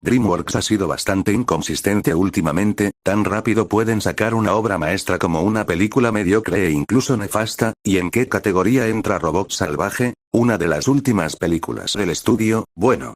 DreamWorks ha sido bastante inconsistente últimamente, tan rápido pueden sacar una obra maestra como una película mediocre e incluso nefasta, ¿y en qué categoría entra Robot Salvaje? Una de las últimas películas del estudio, bueno.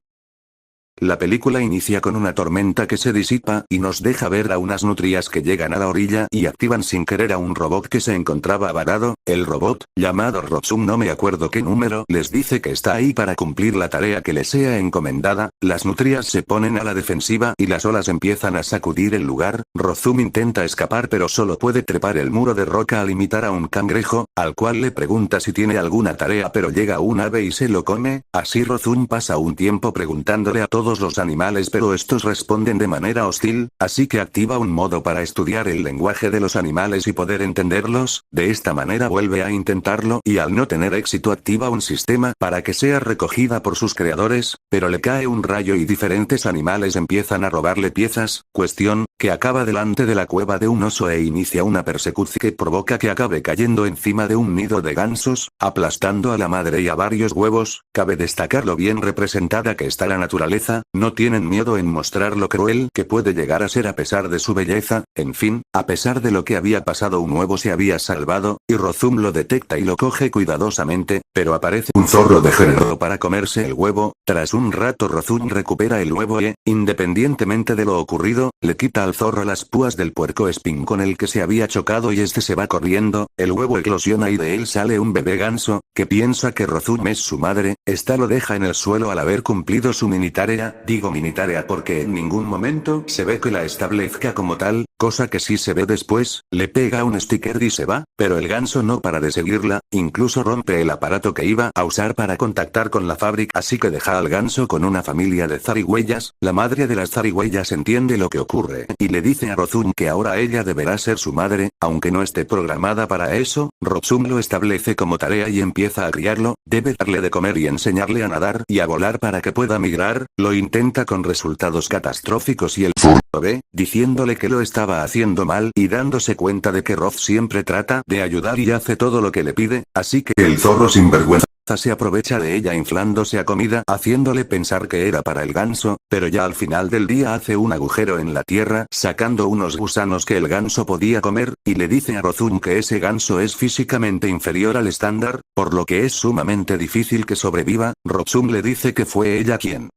La película inicia con una tormenta que se disipa y nos deja ver a unas nutrias que llegan a la orilla y activan sin querer a un robot que se encontraba varado. El robot, llamado Rotsum, no me acuerdo qué número, les dice que está ahí para cumplir la tarea que les sea encomendada. Las nutrias se ponen a la defensiva y las olas empiezan a sacudir el lugar. Rotsum intenta escapar pero solo puede trepar el muro de roca al imitar a un cangrejo, al cual le pregunta si tiene alguna tarea pero llega un ave y se lo come. Así Rotsum pasa un tiempo preguntándole a todos los animales pero estos responden de manera hostil, así que activa un modo para estudiar el lenguaje de los animales y poder entenderlos. De esta manera vuelve a intentarlo y al no tener éxito activa un sistema para que sea recogida por sus creadores, pero le cae un rayo y diferentes animales empiezan a robarle piezas, cuestión, que acaba delante de la cueva de un oso e inicia una persecución que provoca que acabe cayendo encima de un nido de gansos, aplastando a la madre y a varios huevos. Cabe destacar lo bien representada que está la naturaleza, no tienen miedo en mostrar lo cruel que puede llegar a ser a pesar de su belleza. En fin, a pesar de lo que había pasado un huevo se había salvado, y Rotsum lo detecta y lo coge cuidadosamente, pero aparece un zorro degenerado para comerse el huevo. Tras un rato Rotsum recupera el huevo y, independientemente de lo ocurrido, le quita al zorro las púas del puercoespín con el que se había chocado y este se va corriendo. El huevo eclosiona y de él sale un bebé ganso, que piensa que Rotsum es su madre. Esta lo deja en el suelo al haber cumplido su mini tarea, digo mini tarea porque en ningún momento se ve que la establezca como tal, cosa que sí se ve después. Le pega un sticker y se va, pero el ganso no para de seguirla, incluso rompe el aparato que iba a usar para contactar con la fábrica, así que deja al ganso con una familia de zarigüeyas. La madre de las zarigüeyas entiende lo que ocurre y le dice a Rotsum que ahora ella deberá ser su madre, aunque no esté programada para eso. Rotsum lo establece como tarea y empieza a criarlo, debe darle de comer y enseñarle a nadar y a volar para que pueda migrar. Lo intenta con resultados catastróficos y el zorro ve, diciéndole que lo estaba haciendo mal y dándose cuenta de que Roth siempre trata de ayudar y hace todo lo que le pide, así que el zorro sinvergüenza se aprovecha de ella inflándose a comida haciéndole pensar que era para el ganso, pero ya al final del día hace un agujero en la tierra sacando unos gusanos que el ganso podía comer, y le dice a Rotsum que ese ganso es físicamente inferior al estándar, por lo que es sumamente difícil que sobreviva. Rotsum le dice que fue ella quien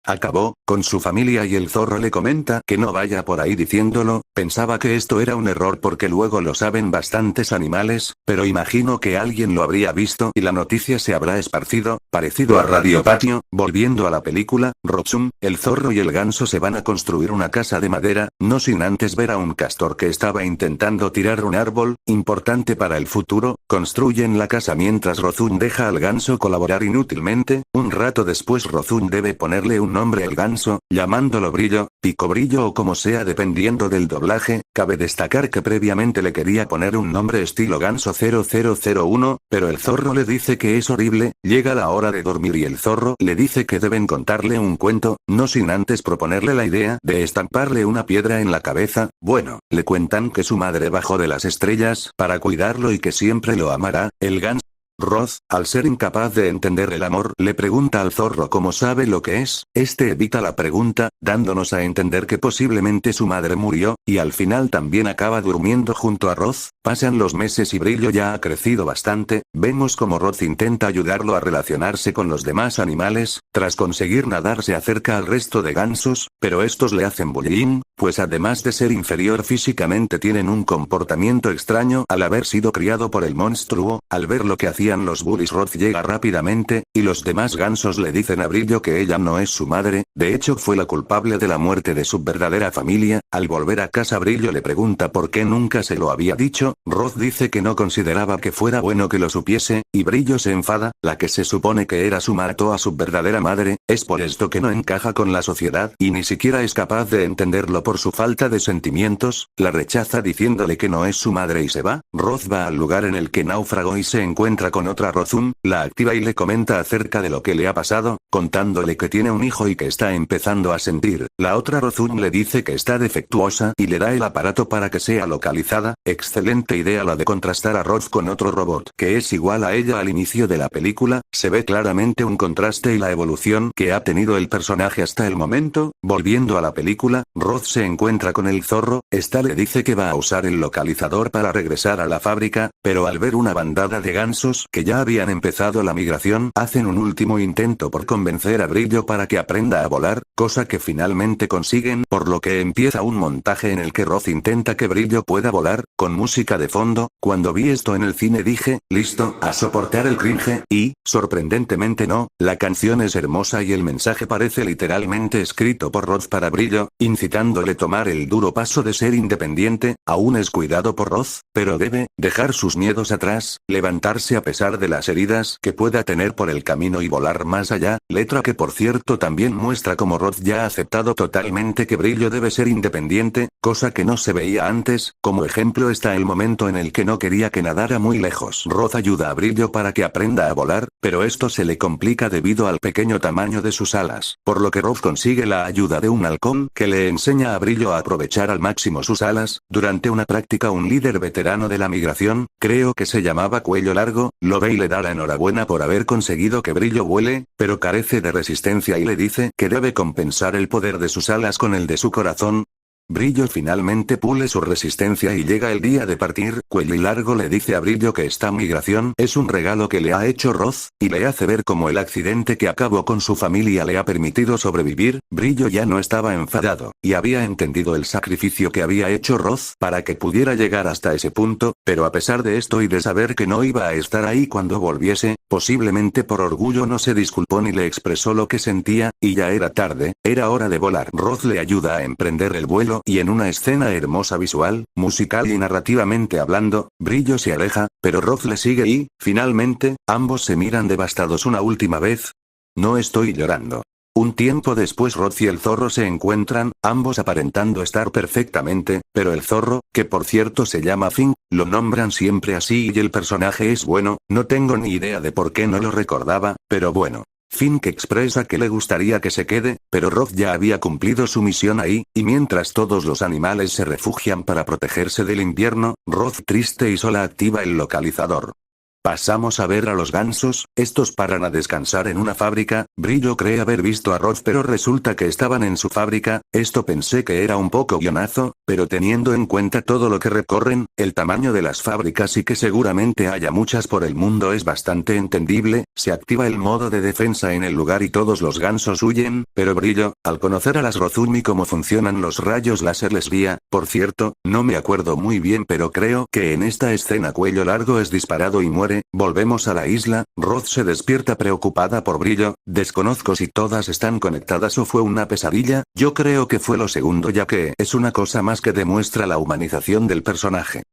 acabó con su familia y el zorro le comenta que no vaya por ahí diciéndolo. Pensaba que esto era un error porque luego lo saben bastantes animales, pero imagino que alguien lo habría visto y la noticia se habrá esparcido, parecido a Radio Patio. Volviendo a la película, Rotsum, el zorro y el ganso se van a construir una casa de madera, no sin antes ver a un castor que estaba intentando tirar un árbol, importante para el futuro. Construyen la casa mientras Rotsum deja al ganso colaborar inútilmente. Un rato después Rotsum debe ponerle un nombre al ganso, llamándolo Brillo, Pico Brillo o como sea dependiendo del doblaje. Cabe destacar que previamente le quería poner un nombre estilo Ganso 0001, pero el zorro le dice que es horrible. Llega la hora de dormir y el zorro le dice que deben contarle un cuento, no sin antes proponerle la idea de estamparle una piedra en la cabeza. Bueno, le cuentan que su madre bajó de las estrellas para cuidarlo y que siempre lo amará. El ganso Roth, al ser incapaz de entender el amor, le pregunta al zorro cómo sabe lo que es. Este evita la pregunta, dándonos a entender que posiblemente su madre murió, y al final también acaba durmiendo junto a Roth. Pasan los meses y Brillo ya ha crecido bastante. Vemos como Roth intenta ayudarlo a relacionarse con los demás animales. Tras conseguir nadar se acerca al resto de gansos, pero estos le hacen bullying, pues además de ser inferior físicamente tienen un comportamiento extraño al haber sido criado por el monstruo. Al ver lo que hacían los bullies, Roth llega rápidamente, y los demás gansos le dicen a Brillo que ella no es su madre, de hecho fue la culpable de la muerte de su verdadera familia. Al volver a casa Brillo le pregunta por qué nunca se lo había dicho. Roth dice que no consideraba que fuera bueno que lo supiese, y Brillo se enfada. La que se supone que era su mató a su verdadera madre, es por esto que no encaja con la sociedad y ni siquiera es capaz de entenderlo por su falta de sentimientos. La rechaza diciéndole que no es su madre y se va. Roth va al lugar en el que naufragó y se encuentra con otra Rotsum, la activa y le comenta acerca de lo que le ha pasado, contándole que tiene un hijo y que está empezando a sentir. La otra Rotsum le dice que está defectuosa y le da el aparato para que sea localizada. Excelente excelente idea la de contrastar a Roth con otro robot que es igual a ella al inicio de la película, se ve claramente un contraste y la evolución que ha tenido el personaje hasta el momento. Volviendo a la película, Roth se encuentra con el zorro, esta le dice que va a usar el localizador para regresar a la fábrica, pero al ver una bandada de gansos que ya habían empezado la migración, hacen un último intento por convencer a Brillo para que aprenda a volar, cosa que finalmente consiguen, por lo que empieza un montaje en el que Roth intenta que Brillo pueda volar, con música de fondo. Cuando vi esto en el cine dije, listo, a soportar el cringe, y, sorprendentemente no, la canción es hermosa y el mensaje parece literalmente escrito por Roth para Brillo, incitándole a tomar el duro paso de ser independiente. Aún es cuidado por Roth, pero debe dejar sus miedos atrás, levantarse a pesar de las heridas que pueda tener por el camino y volar más allá, letra que por cierto también muestra cómo Roth ya ha aceptado totalmente que Brillo debe ser independiente, cosa que no se veía antes. Como ejemplo está el momento en el que no quería que nadara muy lejos. Roth ayuda a Brillo para que aprenda a volar, pero esto se le complica debido al pequeño tamaño de sus alas, por lo que Roth consigue la ayuda de un halcón que le enseña a Brillo a aprovechar al máximo sus alas. Durante una práctica un líder veterano de la migración, creo que se llamaba Cuello Largo, lo ve y le da la enhorabuena por haber conseguido que Brillo vuele, pero carece de resistencia y le dice que debe compensar el poder de sus alas con el de su corazón. Brillo finalmente pule su resistencia y llega el día de partir. Cuello Largo le dice a Brillo que esta migración es un regalo que le ha hecho Roth, y le hace ver cómo el accidente que acabó con su familia le ha permitido sobrevivir. Brillo ya no estaba enfadado, y había entendido el sacrificio que había hecho Roth para que pudiera llegar hasta ese punto, pero a pesar de esto y de saber que no iba a estar ahí cuando volviese, posiblemente por orgullo no se disculpó ni le expresó lo que sentía, y ya era tarde, era hora de volar. Roth le ayuda a emprender el vuelo y en una escena hermosa visual, musical y narrativamente hablando, Brillo se aleja, pero Roth le sigue y, finalmente, ambos se miran devastados una última vez. No estoy llorando. Un tiempo después Roth y el zorro se encuentran, ambos aparentando estar perfectamente, pero el zorro, que por cierto se llama Finn, lo nombran siempre así y el personaje es bueno, no tengo ni idea de por qué no lo recordaba, pero bueno. Finn que expresa que le gustaría que se quede, pero Roth ya había cumplido su misión ahí, y mientras todos los animales se refugian para protegerse del invierno, Roth triste y sola activa el localizador. Pasamos a ver a los gansos, estos paran a descansar en una fábrica. Brillo cree haber visto a Roth pero resulta que estaban en su fábrica. Esto pensé que era un poco guionazo, pero teniendo en cuenta todo lo que recorren, el tamaño de las fábricas y que seguramente haya muchas por el mundo es bastante entendible. Se activa el modo de defensa en el lugar y todos los gansos huyen, pero Brillo, al conocer a las Rozumi cómo funcionan los rayos láser les guía. Por cierto, no me acuerdo muy bien pero creo que en esta escena Cuello Largo es disparado y muere. Volvemos a la isla. Roth se despierta preocupada por Brillo. Desconozco si todas están conectadas o fue una pesadilla. Yo creo que fue lo segundo ya que es una cosa más que demuestra la humanización del personaje.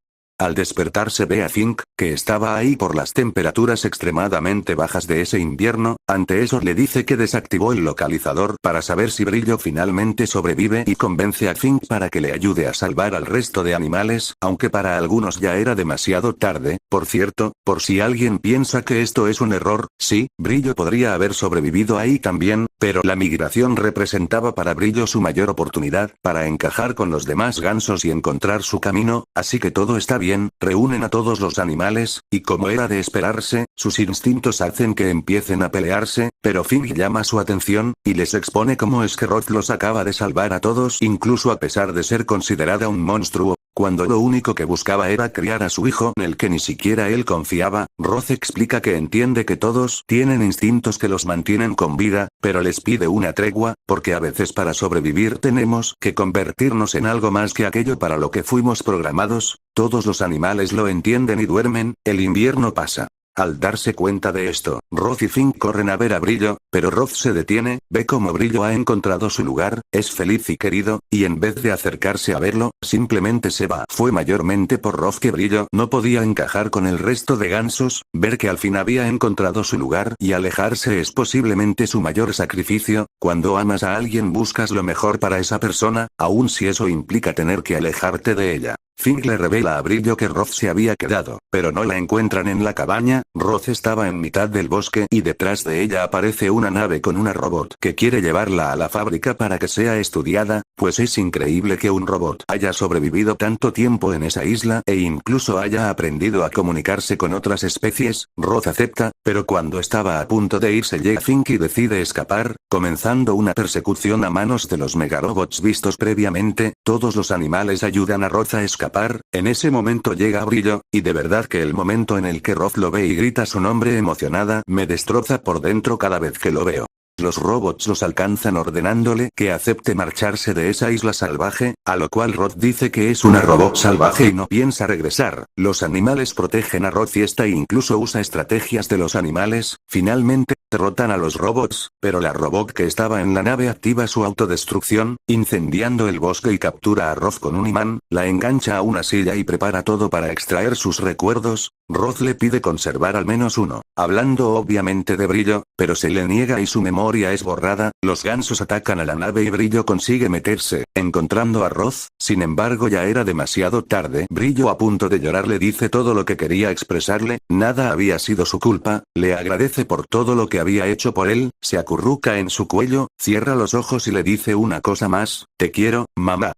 Al despertarse ve a Fink, que estaba ahí por las temperaturas extremadamente bajas de ese invierno. Ante eso le dice que desactivó el localizador para saber si Brillo finalmente sobrevive y convence a Fink para que le ayude a salvar al resto de animales, aunque para algunos ya era demasiado tarde. Por cierto, por si alguien piensa que esto es un error, sí, Brillo podría haber sobrevivido ahí también, pero la migración representaba para Brillo su mayor oportunidad para encajar con los demás gansos y encontrar su camino, así que todo está bien. Reúnen a todos los animales, y como era de esperarse, sus instintos hacen que empiecen a pelearse, pero Finn llama su atención, y les expone cómo es que Roth los acaba de salvar a todos incluso a pesar de ser considerada un monstruo, cuando lo único que buscaba era criar a su hijo en el que ni siquiera él confiaba. Roth explica que entiende que todos tienen instintos que los mantienen con vida, pero les pide una tregua, porque a veces para sobrevivir tenemos que convertirnos en algo más que aquello para lo que fuimos programados. Todos los animales lo entienden y duermen. El invierno pasa. Al darse cuenta de esto, Roth y Fink corren a ver a Brillo, pero Roth se detiene, ve cómo Brillo ha encontrado su lugar, es feliz y querido, y en vez de acercarse a verlo, simplemente se va. Fue mayormente por Roth que Brillo no podía encajar con el resto de gansos. Ver que al fin había encontrado su lugar y alejarse es posiblemente su mayor sacrificio. Cuando amas a alguien buscas lo mejor para esa persona, aun si eso implica tener que alejarte de ella. Fink le revela a Brillo que Roth se había quedado, pero no la encuentran en la cabaña. Roth estaba en mitad del bosque y detrás de ella aparece una nave con una robot que quiere llevarla a la fábrica para que sea estudiada, pues es increíble que un robot haya sobrevivido tanto tiempo en esa isla e incluso haya aprendido a comunicarse con otras especies. Roth acepta, pero cuando estaba a punto de irse llega Fink y decide escapar, comenzando una persecución a manos de los megarobots vistos previamente. Todos los animales ayudan a Roth a escapar. En ese momento llega Brillo, y de verdad que el momento en el que Roth lo ve y grita su nombre emocionada me destroza por dentro cada vez que lo veo. Los robots los alcanzan ordenándole que acepte marcharse de esa isla salvaje, a lo cual Roth dice que es una robot salvaje y no piensa regresar. Los animales protegen a Roth y esta incluso usa estrategias de los animales. Finalmente, derrotan a los robots, pero la robot que estaba en la nave activa su autodestrucción, incendiando el bosque y captura a Roth con un imán, la engancha a una silla y prepara todo para extraer sus recuerdos. Roth le pide conservar al menos uno, hablando obviamente de Brillo, pero se le niega y su memoria es borrada. Los gansos atacan a la nave y Brillo consigue meterse, encontrando a Roth. Sin embargo ya era demasiado tarde. Brillo, a punto de llorar, le dice todo lo que quería expresarle, nada había sido su culpa, le agradece por todo lo que había hecho por él, se acurruca en su cuello, cierra los ojos y le dice una cosa más: te quiero, mamá.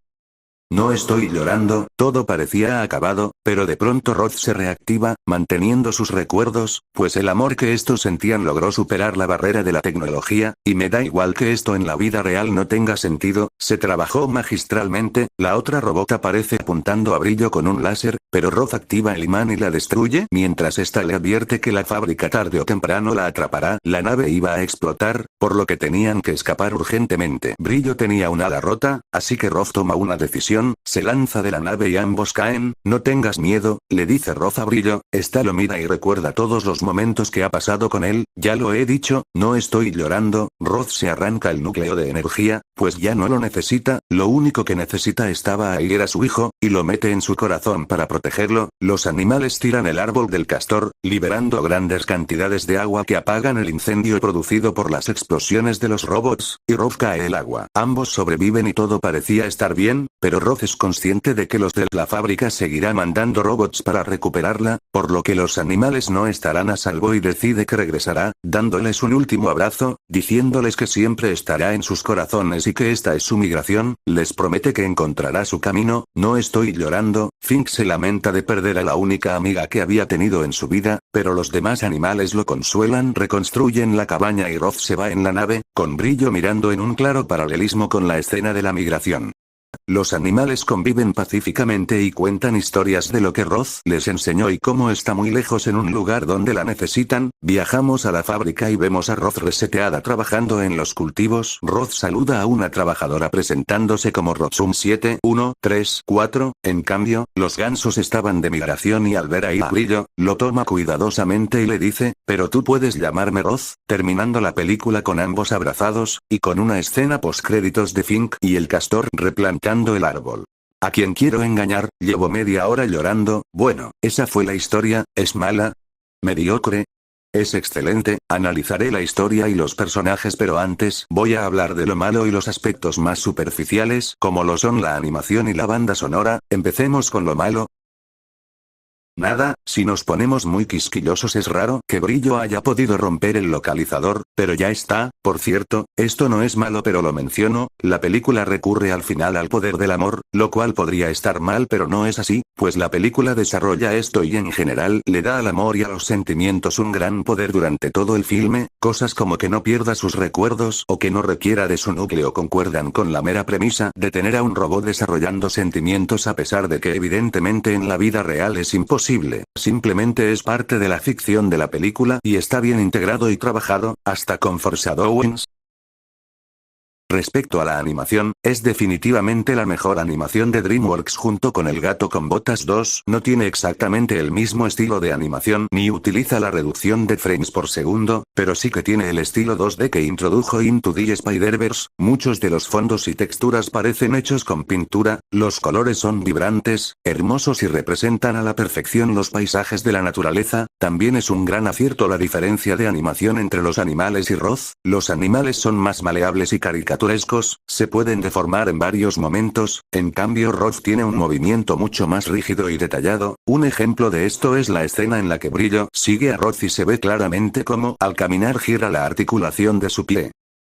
No estoy llorando. Todo parecía acabado, pero de pronto Roth se reactiva, manteniendo sus recuerdos, pues el amor que estos sentían logró superar la barrera de la tecnología, y me da igual que esto en la vida real no tenga sentido, se trabajó magistralmente. La otra robot aparece apuntando a Brillo con un láser, pero Roth activa el imán y la destruye, mientras esta le advierte que la fábrica tarde o temprano la atrapará. La nave iba a explotar, por lo que tenían que escapar urgentemente. Brillo tenía un ala rota, así que Roth toma una decisión. Se lanza de la nave y ambos caen. No tengas miedo, le dice Roth a Brillo. Esta lo mira y recuerda todos los momentos que ha pasado con él. Ya lo he dicho, no estoy llorando. Roth se arranca el núcleo de energía, pues ya no lo necesita. Lo único que necesita estaba ahí era su hijo, y lo mete en su corazón para protegerlo. Los animales tiran el árbol del castor, liberando grandes cantidades de agua que apagan el incendio producido por las explosiones de los robots, y Roth cae el agua. Ambos sobreviven y todo parecía estar bien, pero Roth es consciente de que los de la fábrica seguirán mandando robots para recuperarla, por lo que los animales no estarán a salvo y decide que regresará, dándoles un último abrazo, diciéndoles que siempre estará en sus corazones y que esta es su migración. Les promete que encontrará su camino. No estoy llorando. Fink se lamenta de perder a la única amiga que había tenido en su vida, pero los demás animales lo consuelan. Reconstruyen la cabaña y Roth se va en la nave, con Brillo mirando en un claro paralelismo con la escena de la migración. Los animales conviven pacíficamente y cuentan historias de lo que Roth les enseñó y cómo está muy lejos en un lugar donde la necesitan. Viajamos a la fábrica y vemos a Roth reseteada trabajando en los cultivos. Roth saluda a una trabajadora presentándose como Rotsum 7134. En cambio, los gansos estaban de migración y al ver a Brillo, lo toma cuidadosamente y le dice: pero tú puedes llamarme Roth, terminando la película con ambos abrazados, y con una escena postcréditos de Fink y el castor replantando el árbol. ¿A quién quiero engañar? Llevo media hora llorando. Bueno, esa fue la historia. ¿Es mala? ¿Mediocre? Es excelente. Analizaré la historia y los personajes, pero antes voy a hablar de lo malo y los aspectos más superficiales, como lo son la animación y la banda sonora. Empecemos con lo malo. Nada, si nos ponemos muy quisquillosos es raro que Brillo haya podido romper el localizador, pero ya está. Por cierto, esto no es malo pero lo menciono, la película recurre al final al poder del amor, lo cual podría estar mal pero no es así, pues la película desarrolla esto y en general le da al amor y a los sentimientos un gran poder durante todo el filme. Cosas como que no pierda sus recuerdos o que no requiera de su núcleo concuerdan con la mera premisa de tener a un robot desarrollando sentimientos, a pesar de que evidentemente en la vida real es imposible. Simplemente es parte de la ficción de la película y está bien integrado y trabajado, hasta con foreshadowings. Respecto a la animación, es definitivamente la mejor animación de DreamWorks junto con El gato con botas 2. No tiene exactamente el mismo estilo de animación ni utiliza la reducción de frames por segundo, pero sí que tiene el estilo 2D que introdujo Into the Spider-Verse. Muchos de los fondos y texturas parecen hechos con pintura, los colores son vibrantes, hermosos y representan a la perfección los paisajes de la naturaleza. También es un gran acierto la diferencia de animación entre los animales y Roth. Los animales son más maleables y caricaturescos caricaturescos, se pueden deformar en varios momentos, en cambio Roth tiene un movimiento mucho más rígido y detallado. Un ejemplo de esto es la escena en la que Brillo sigue a Roth y se ve claramente cómo al caminar gira la articulación de su pie.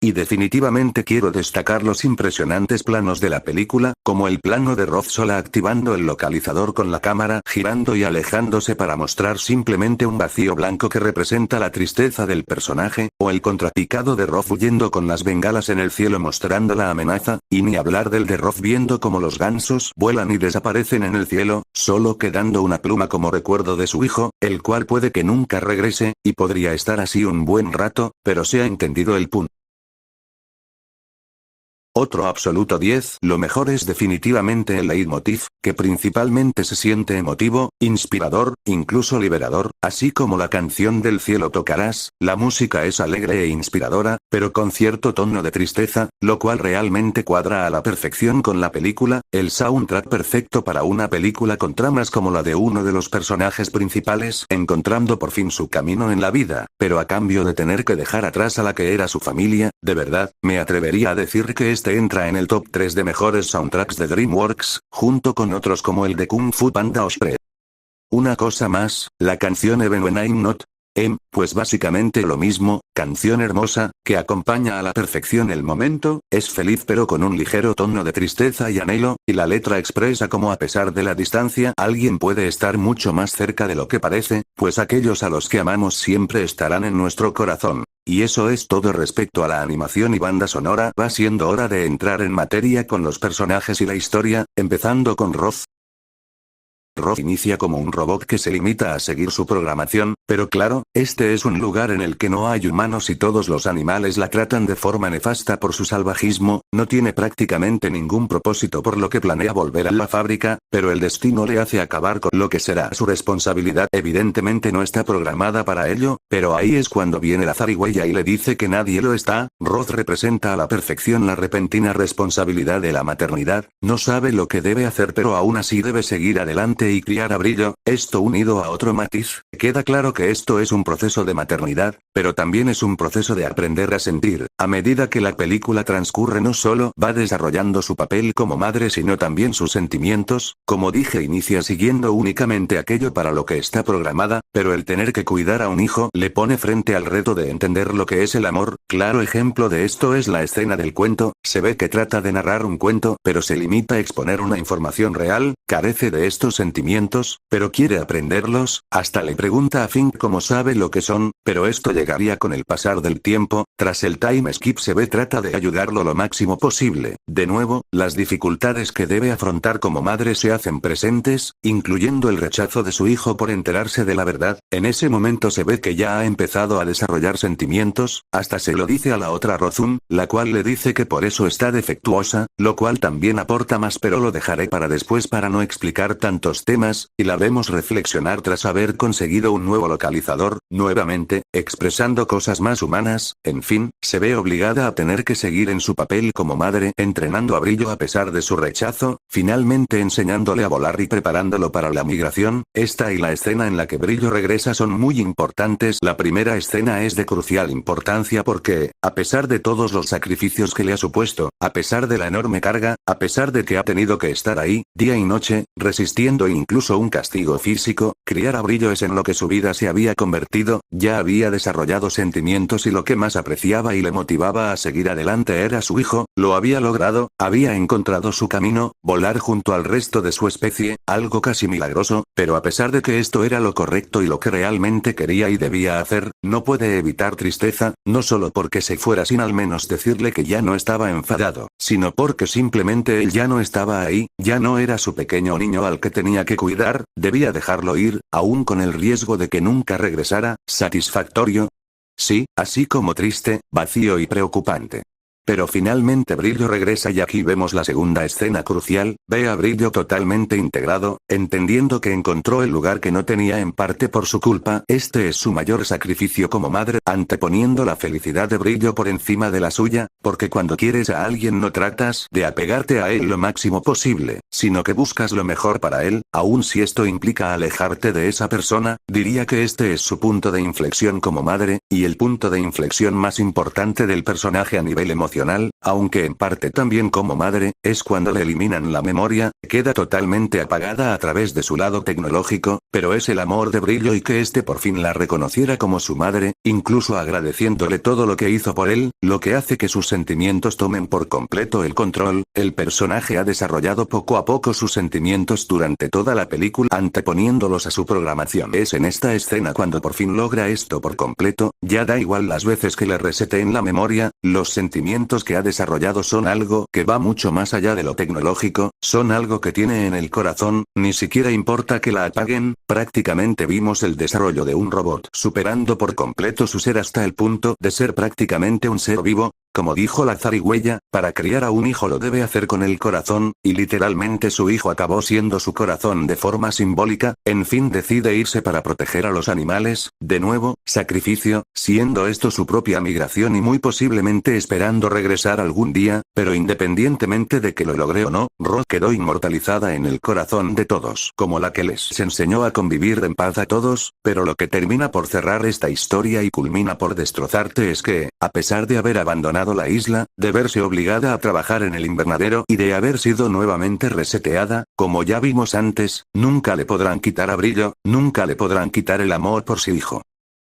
Y definitivamente quiero destacar los impresionantes planos de la película, como el plano de Roth sola activando el localizador con la cámara girando y alejándose para mostrar simplemente un vacío blanco que representa la tristeza del personaje, o el contrapicado de Roth huyendo con las bengalas en el cielo mostrando la amenaza, y ni hablar del de Roth viendo como los gansos vuelan y desaparecen en el cielo, solo quedando una pluma como recuerdo de su hijo, el cual puede que nunca regrese, y podría estar así un buen rato, pero se ha entendido el punto. Otro absoluto 10. Lo mejor es definitivamente el leitmotiv, que principalmente se siente emotivo, inspirador, incluso liberador, así como la canción del cielo tocarás. La música es alegre e inspiradora, pero con cierto tono de tristeza, lo cual realmente cuadra a la perfección con la película. El soundtrack perfecto para una película con tramas como la de uno de los personajes principales encontrando por fin su camino en la vida, pero a cambio de tener que dejar atrás a la que era su familia. De verdad, me atrevería a decir que este entra en el top 3 de mejores soundtracks de DreamWorks, junto con otros como el de Kung Fu Panda o Shrek. Una cosa más, la canción Even When I'm Not, pues básicamente lo mismo, canción hermosa, que acompaña a la perfección el momento, es feliz pero con un ligero tono de tristeza y anhelo, y la letra expresa cómo a pesar de la distancia alguien puede estar mucho más cerca de lo que parece, pues aquellos a los que amamos siempre estarán en nuestro corazón. Y eso es todo respecto a la animación y banda sonora. Va siendo hora de entrar en materia con los personajes y la historia, empezando con Roth. Roth inicia como un robot que se limita a seguir su programación, pero claro, este es un lugar en el que no hay humanos y todos los animales la tratan de forma nefasta por su salvajismo, no tiene prácticamente ningún propósito por lo que planea volver a la fábrica, pero el destino le hace acabar con lo que será su responsabilidad. Evidentemente no está programada para ello, pero ahí es cuando viene la zarigüeya y le dice que nadie lo está. Roth representa a la perfección la repentina responsabilidad de la maternidad, no sabe lo que debe hacer pero aún así debe seguir adelante y criar a Brillo. Esto unido a otro matiz, queda claro que esto es un proceso de maternidad, pero también es un proceso de aprender a sentir. A medida que la película transcurre no solo va desarrollando su papel como madre sino también sus sentimientos, como dije inicia siguiendo únicamente aquello para lo que está programada, pero el tener que cuidar a un hijo le pone frente al reto de entender lo que es el amor. Claro ejemplo de esto es la escena del cuento, se ve que trata de narrar un cuento pero se limita a exponer una información real, carece de estos sentimientos, pero quiere aprenderlos, hasta le pregunta a Fink cómo sabe lo que son, pero esto llegaría con el pasar del tiempo. Tras el time skip se ve trata de ayudarlo lo máximo posible. De nuevo, las dificultades que debe afrontar como madre se hacen presentes, incluyendo el rechazo de su hijo por enterarse de la verdad. En ese momento se ve que ya ha empezado a desarrollar sentimientos, hasta se lo dice a la otra Rozun, la cual le dice que por eso está defectuosa, lo cual también aporta más pero lo dejaré para después para no explicar tantos temas, y la vemos reflexionar tras haber conseguido un nuevo localizador, nuevamente, expresando cosas más humanas. En fin, se ve obligada a tener que seguir en su papel como madre, entrenando a Brillo a pesar de su rechazo, finalmente enseñándole a volar y preparándolo para la migración. Esta y la escena en la que Brillo regresa son muy importantes. La primera escena es de crucial importancia porque, a pesar de todos los sacrificios que le ha supuesto, a pesar de la enorme carga, a pesar de que ha tenido que estar ahí, día y noche, resistiendo incluso un castigo físico, criar a Brillo es en lo que su vida se había convertido. Ya había desarrollado sentimientos y lo que más apreciaba y le motivaba a seguir adelante era su hijo. Lo había logrado, había encontrado su camino, volar junto al resto de su especie, algo casi milagroso, pero a pesar de que esto era lo correcto y lo que realmente quería y debía hacer, no puede evitar tristeza, no solo porque se fuera sin al menos decirle que ya no estaba enfadado, sino porque simplemente él ya no estaba ahí, ya no era su pequeño niño al que tenía que cuidar, debía dejarlo ir, aún con el riesgo de que nunca regresara. ¿Satisfactorio? Sí, así como triste, vacío y preocupante. Pero finalmente Brillo regresa y aquí vemos la segunda escena crucial, ve a Brillo totalmente integrado, entendiendo que encontró el lugar que no tenía en parte por su culpa. Este es su mayor sacrificio como madre, anteponiendo la felicidad de Brillo por encima de la suya, porque cuando quieres a alguien no tratas de apegarte a él lo máximo posible, sino que buscas lo mejor para él, aun si esto implica alejarte de esa persona. Diría que este es su punto de inflexión como madre, y el punto de inflexión más importante del personaje a nivel emocional. aunque en parte también como madre, es cuando le eliminan la memoria, queda totalmente apagada a través de su lado tecnológico, pero es el amor de Brillo y que este por fin la reconociera como su madre, incluso agradeciéndole todo lo que hizo por él, lo que hace que sus sentimientos tomen por completo el control. El personaje ha desarrollado poco a poco sus sentimientos durante toda la película anteponiéndolos a su programación. Es en esta escena cuando por fin logra esto por completo, ya da igual las veces que le reseteen la memoria, los sentimientos que ha desarrollado son algo que va mucho más allá de lo tecnológico, son algo que tiene en el corazón, ni siquiera importa que la apaguen. Prácticamente vimos el desarrollo de un robot superando por completo su ser hasta el punto de ser prácticamente un ser vivo. Como dijo la zarigüeya, para criar a un hijo lo debe hacer con el corazón, y literalmente su hijo acabó siendo su corazón de forma simbólica. En fin, decide irse para proteger a los animales, de nuevo, sacrificio, siendo esto su propia migración y muy posiblemente esperando regresar algún día, pero independientemente de que lo logre o no, Roz quedó inmortalizada en el corazón de todos, como la que les enseñó a convivir en paz a todos, pero lo que termina por cerrar esta historia y culmina por destrozarte es que, a pesar de haber abandonado la isla, de verse obligada a trabajar en el invernadero y de haber sido nuevamente reseteada, como ya vimos antes, nunca le podrán quitar a Brillo, nunca le podrán quitar el amor por su hijo.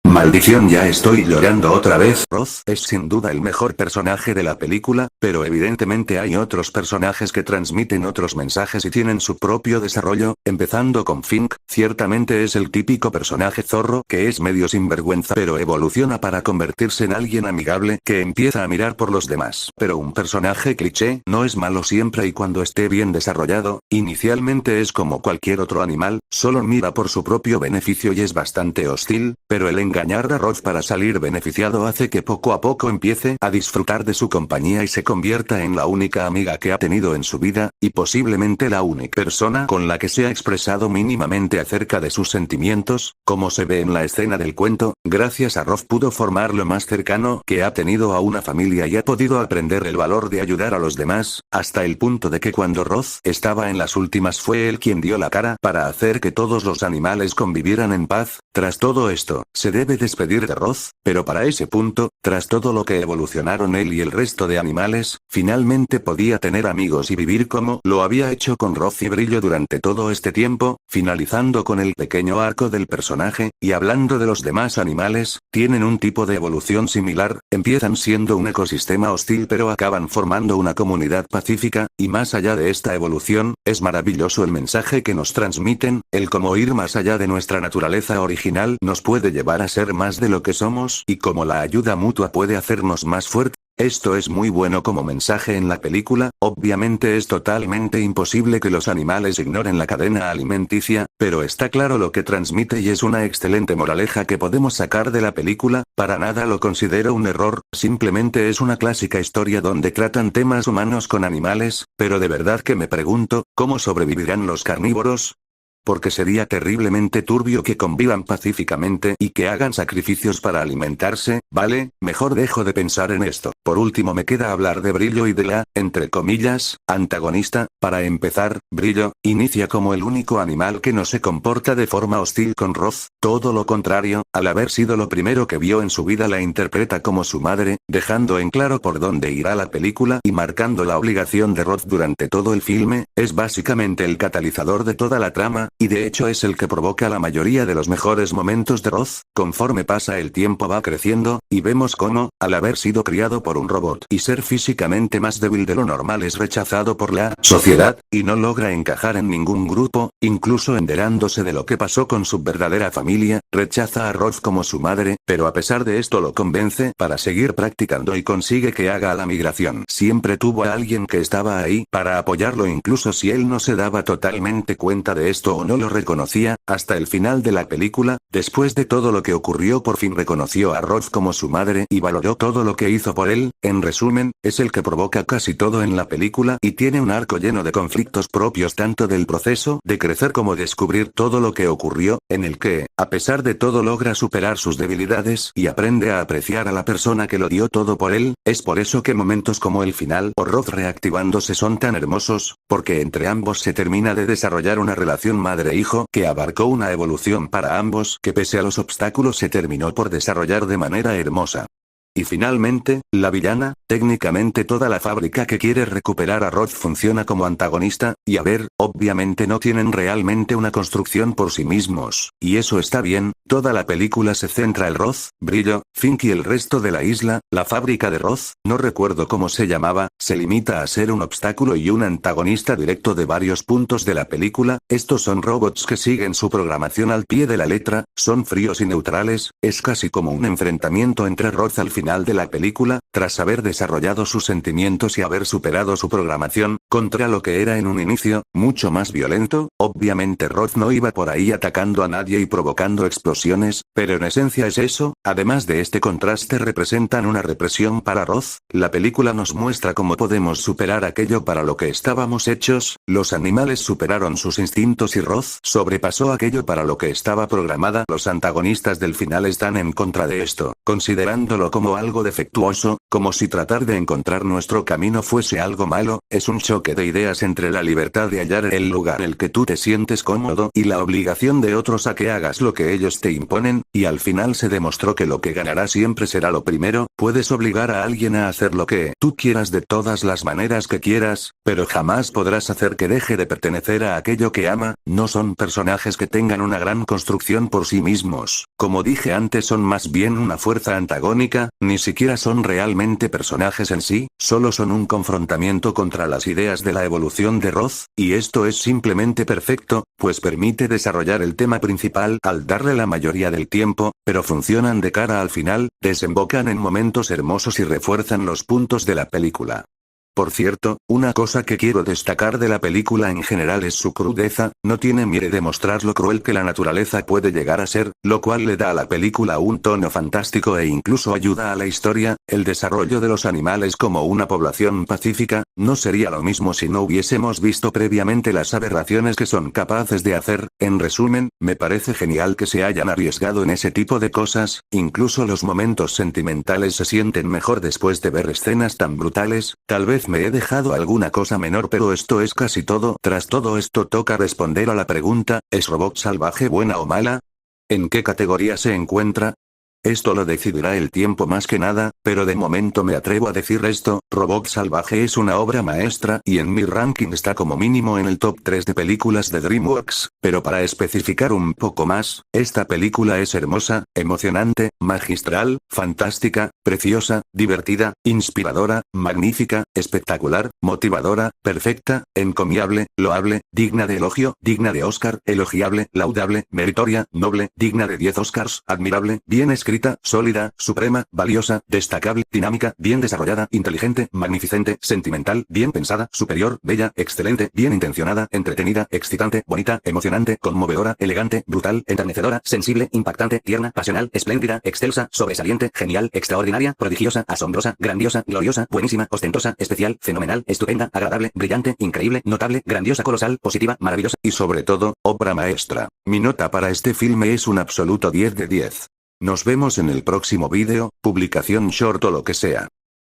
Maldición, ya estoy llorando otra vez. Roz es sin duda el mejor personaje de la película, pero evidentemente hay otros personajes que transmiten otros mensajes y tienen su propio desarrollo, empezando con Fink. Ciertamente es el típico personaje zorro que es medio sinvergüenza pero evoluciona para convertirse en alguien amigable que empieza a mirar por los demás. Pero un personaje cliché no es malo siempre y cuando esté bien desarrollado. Inicialmente es como cualquier otro animal, solo mira por su propio beneficio y es bastante hostil, pero el engañar a Roz para salir beneficiado hace que poco a poco empiece a disfrutar de su compañía y se convierta en la única amiga que ha tenido en su vida, y posiblemente la única persona con la que se ha expresado mínimamente acerca de sus sentimientos, como se ve en la escena del cuento. Gracias a Roz pudo formar lo más cercano que ha tenido a una familia y ha podido aprender el valor de ayudar a los demás, hasta el punto de que cuando Roz estaba en las últimas fue él quien dio la cara para hacer que todos los animales convivieran en paz. Tras todo esto, se debe despedir de Roz, pero para ese punto, tras todo lo que evolucionaron él y el resto de animales, finalmente podía tener amigos y vivir como lo había hecho con Roz y Brillo durante todo este tiempo, finalizando con el pequeño arco del personaje. Y hablando de los demás animales, tienen un tipo de evolución similar, empiezan siendo un ecosistema hostil pero acaban formando una comunidad pacífica, y más allá de esta evolución, es maravilloso el mensaje que nos transmiten, el cómo ir más allá de nuestra naturaleza original nos puede llevar a ser más de lo que somos y cómo la ayuda mutua puede hacernos más fuertes. Esto es muy bueno como mensaje en la película. Obviamente es totalmente imposible que los animales ignoren la cadena alimenticia, pero está claro lo que transmite y es una excelente moraleja que podemos sacar de la película. Para nada lo considero un error, simplemente es una clásica historia donde tratan temas humanos con animales, pero de verdad que me pregunto, ¿cómo sobrevivirán los carnívoros? Porque sería terriblemente turbio que convivan pacíficamente y que hagan sacrificios para alimentarse. Vale, mejor dejo de pensar en esto. Por último me queda hablar de Brillo y de la, entre comillas, antagonista. Para empezar, Brillo inicia como el único animal que no se comporta de forma hostil con Roz, todo lo contrario, al haber sido lo primero que vio en su vida la interpreta como su madre, dejando en claro por dónde irá la película y marcando la obligación de Roz durante todo el filme. Es básicamente el catalizador de toda la trama, y de hecho es el que provoca la mayoría de los mejores momentos de Roz. Conforme pasa el tiempo va creciendo, y vemos cómo, al haber sido criado por un robot y ser físicamente más débil de lo normal es rechazado por la sociedad, y no logra encajar en ningún grupo, incluso enterándose de lo que pasó con su verdadera familia, rechaza a Roz como su madre, pero a pesar de esto lo convence para seguir practicando y consigue que haga la migración. Siempre tuvo a alguien que estaba ahí para apoyarlo incluso si él no se daba totalmente cuenta de esto o no lo reconocía. Hasta el final de la película, después de todo lo que ocurrió por fin reconoció a Roz como su madre y valoró todo lo que hizo por él. En resumen, es el que provoca casi todo en la película y tiene un arco lleno de conflictos propios tanto del proceso de crecer como descubrir todo lo que ocurrió, en el que, a pesar de todo logra superar sus debilidades y aprende a apreciar a la persona que lo dio todo por él. Es por eso que momentos como el final o Roz reactivándose son tan hermosos, porque entre ambos se termina de desarrollar una relación madre-hijo que abarcó una evolución para ambos que pese a los obstáculos se terminó por desarrollar de manera hermosa. Y finalmente, la villana. Técnicamente toda la fábrica que quiere recuperar a Roth funciona como antagonista, y a ver, obviamente no tienen realmente una construcción por sí mismos, y eso está bien. Toda la película se centra en Roth, Brillo, Fink y el resto de la isla. La fábrica de Roth, no recuerdo cómo se llamaba, se limita a ser un obstáculo y un antagonista directo de varios puntos de la película. Estos son robots que siguen su programación al pie de la letra, son fríos y neutrales, es casi como un enfrentamiento entre Roth al final de la película, tras haber desarrollado sus sentimientos y haber superado su programación, contra lo que era en un inicio, mucho más violento. Obviamente Roth no iba por ahí atacando a nadie y provocando explosiones, pero en esencia es eso. Además de este contraste representan una represión para Roth. La película nos muestra cómo podemos superar aquello para lo que estábamos hechos. Los animales superaron sus instintos y Roth sobrepasó aquello para lo que estaba programada. Los antagonistas del final están en contra de esto, considerándolo como algo defectuoso, como si tratar de encontrar nuestro camino fuese algo malo. Es un choque de ideas entre la libertad de hallar el lugar en el que tú te sientes cómodo y la obligación de otros a que hagas lo que ellos te imponen, y al final se demostró que lo que ganará siempre será lo primero. Puedes obligar a alguien a hacer lo que tú quieras de todas las maneras que quieras, pero jamás podrás hacer que deje de pertenecer a aquello que ama. No son personajes que tengan una gran construcción por sí mismos. Como dije antes, son más bien una fuerza antagónica, ni siquiera son realmente personajes en sí, solo son un confrontamiento contra las ideas de la evolución de Roth, y esto es simplemente perfecto, pues permite desarrollar el tema principal al darle la mayoría del tiempo, pero funcionan de cara al final, desembocan en momentos hermosos y refuerzan los puntos de la película. Por cierto, una cosa que quiero destacar de la película en general es su crudeza. No tiene miedo de mostrar lo cruel que la naturaleza puede llegar a ser, lo cual le da a la película un tono fantástico e incluso ayuda a la historia. El desarrollo de los animales como una población pacífica, no sería lo mismo si no hubiésemos visto previamente las aberraciones que son capaces de hacer. En resumen, me parece genial que se hayan arriesgado en ese tipo de cosas, incluso los momentos sentimentales se sienten mejor después de ver escenas tan brutales. Tal vez me he dejado alguna cosa menor, pero esto es casi todo. Tras todo esto toca responder a la pregunta, ¿es Robot Salvaje buena o mala? ¿En qué categoría se encuentra? Esto lo decidirá el tiempo más que nada, pero de momento me atrevo a decir esto: Robot Salvaje es una obra maestra y en mi ranking está como mínimo en el top 3 de películas de DreamWorks, pero para especificar un poco más, esta película es hermosa, emocionante, magistral, fantástica, preciosa, divertida, inspiradora, magnífica, espectacular, motivadora, perfecta, encomiable, loable, digna de elogio, digna de Oscar, elogiable, laudable, meritoria, noble, digna de 10 Oscars, admirable, bien escrita, sólida, suprema, valiosa, destacable, dinámica, bien desarrollada, inteligente, magnificente, sentimental, bien pensada, superior, bella, excelente, bien intencionada, entretenida, excitante, bonita, emocionante, conmovedora, elegante, brutal, enternecedora, sensible, impactante, tierna, pasional, espléndida, excelsa, sobresaliente, genial, extraordinaria, prodigiosa, asombrosa, grandiosa, gloriosa, buenísima, ostentosa, especial, fenomenal, estupenda, agradable, brillante, increíble, notable, grandiosa, colosal, positiva, maravillosa, y sobre todo, obra maestra. Mi nota para este filme es un absoluto 10 de 10. Nos vemos en el próximo vídeo, publicación short o lo que sea.